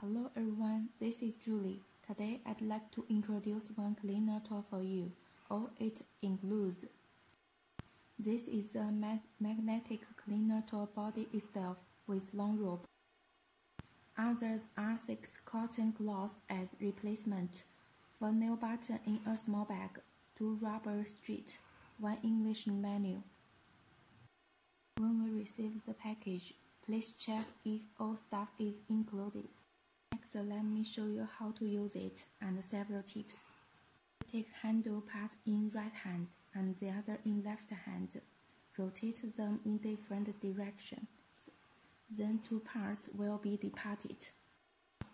Hello everyone, this is Julie. Today I'd like to introduce one cleaner tool for you. All it includes. This is a magnetic cleaner tool body itself with long rope. Others are 6 cotton cloths as replacement, 4 nail buttons in a small bag, 2 rubber strips, 1 English menu. When we receive the package, please check if all stuff is included. Next, let me show you how to use it and several tips. Take handle part in right hand and the other in left hand. Rotate them in different directions. Then 2 parts will be departed.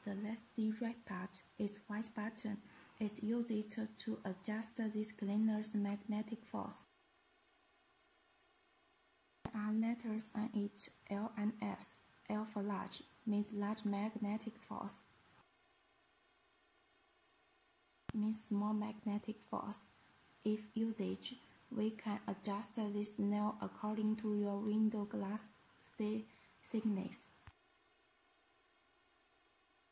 First, let's see right part. Its white button. It's used to adjust this cleaner's magnetic force. There are letters on it, L and S. L for large means large magnetic force. Means small magnetic force. If usage, we can adjust this nail according to your window glass thickness.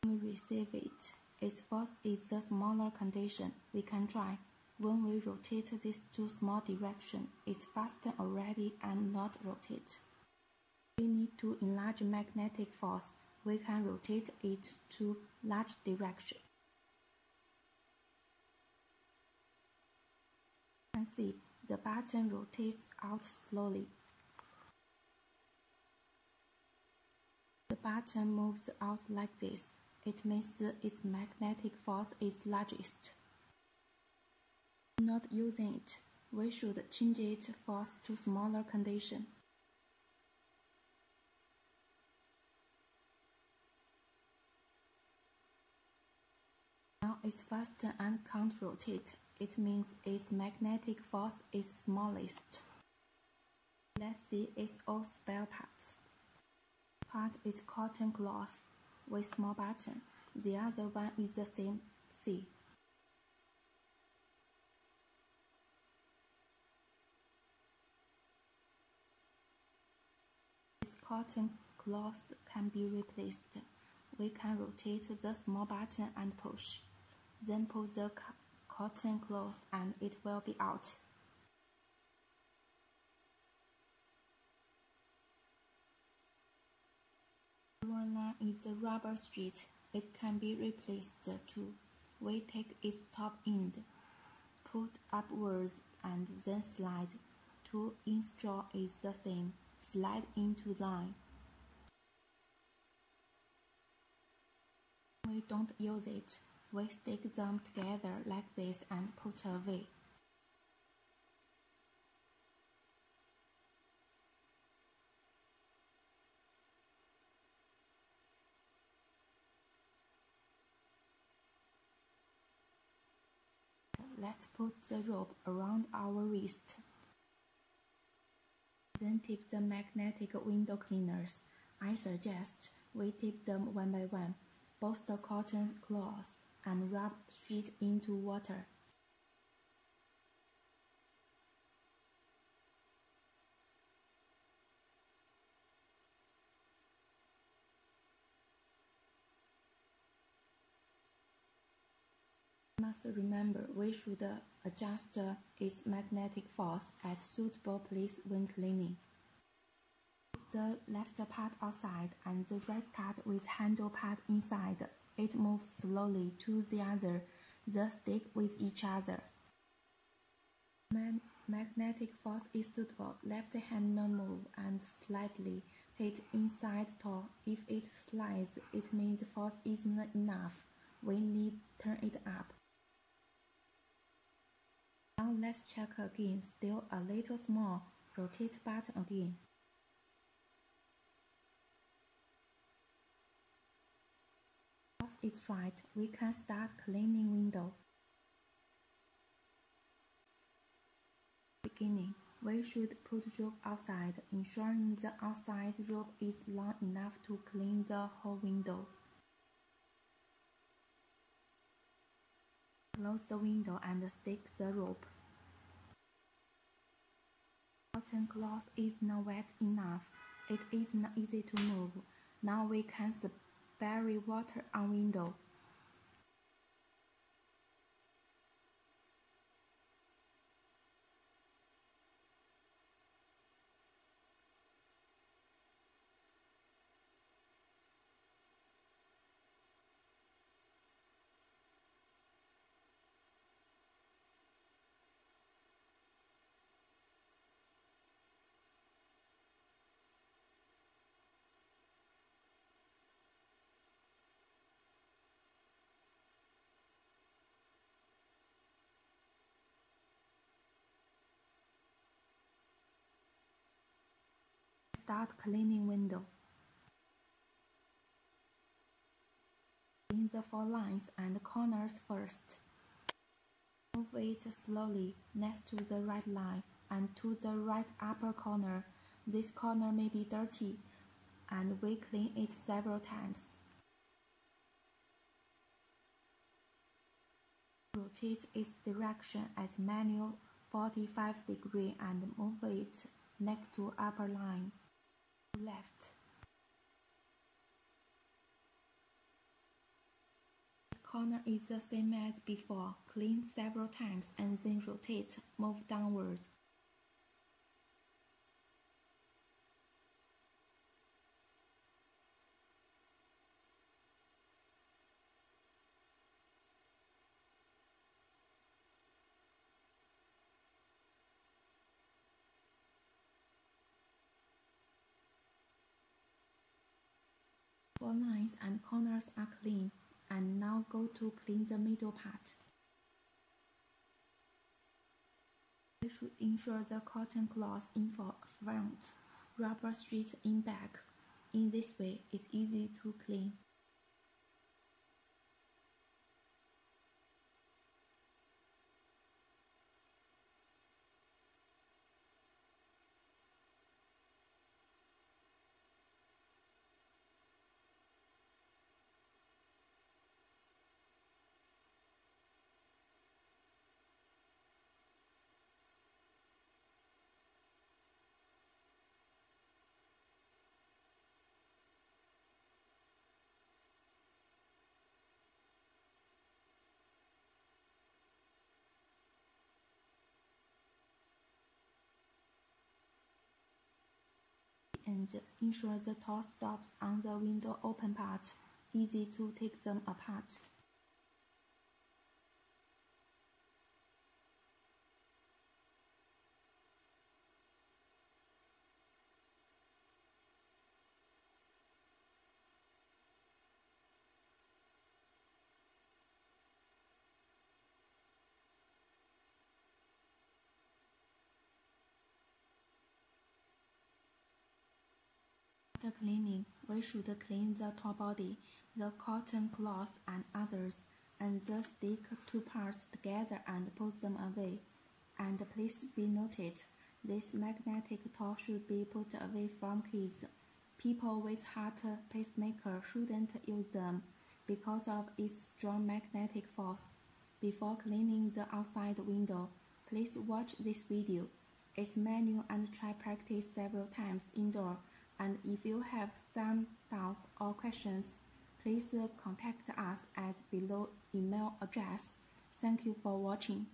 When we receive it, its force is the smaller condition. We can try. When we rotate this to small direction, it's fastened already and not rotate. We need to enlarge magnetic force. We can rotate it to large direction. You can see the button rotates out slowly. The button moves out like this. It means its magnetic force is largest. Not using it, we should change its force to smaller condition. Now it's faster and can't rotate. It means its magnetic force is smallest. Let's see its all spare parts. Part is cotton cloth with small button. The other one is the same. See. This cotton cloth can be replaced. We can rotate the small button and push. Then pull the cotton cloth and it will be out. The one is the rubber strip. It can be replaced too. We take its top end, put upwards and then slide. 2-inch straw is the same. Slide into line. We don't use it. We stick them together like this and put away. Let's put the rope around our wrist. Then tip the magnetic window cleaners. I suggest we tip them one by one, both the cotton cloth and rub straight into water. Must remember we should adjust its magnetic force at suitable place when cleaning. The left part outside and the right part with handle part inside. It moves slowly to the other. They stick with each other. Magnetic force is suitable. Left hand no move and slightly hit inside toe. If it slides, it means force isn't enough. We need turn it up. Now let's check again. Still a little small. Rotate button again. It's right. We can start cleaning window. Beginning, we should put rope outside, ensuring the outside rope is long enough to clean the whole window. Close the window and stick the rope. Cotton cloth is not wet enough. It is not easy to move. Now we can bury water on window. Start cleaning window. Clean the four lines and corners first. Move it slowly next to the right line and to the right upper corner. This corner may be dirty, and we clean it several times. Rotate its direction at manual 45 degrees and move it next to upper line. Left. This corner is the same as before. Clean several times and then rotate, move downward. Four lines and corners are clean, and now go to clean the middle part. We should ensure the cotton cloth in front, rubber straight in back. In this way, it's easy to clean. And ensure the toe stops on the window open part. Easy to take them apart. After cleaning, we should clean the top body, the cotton cloth and others, and then stick two parts together and put them away. And please be noted, this magnetic top should be put away from kids. People with heart pacemaker shouldn't use them because of its strong magnetic force. Before cleaning the outside window, please watch this video. It's manual and try practice several times indoor. And if you have some doubts or questions, please contact us at below email address. Thank you for watching.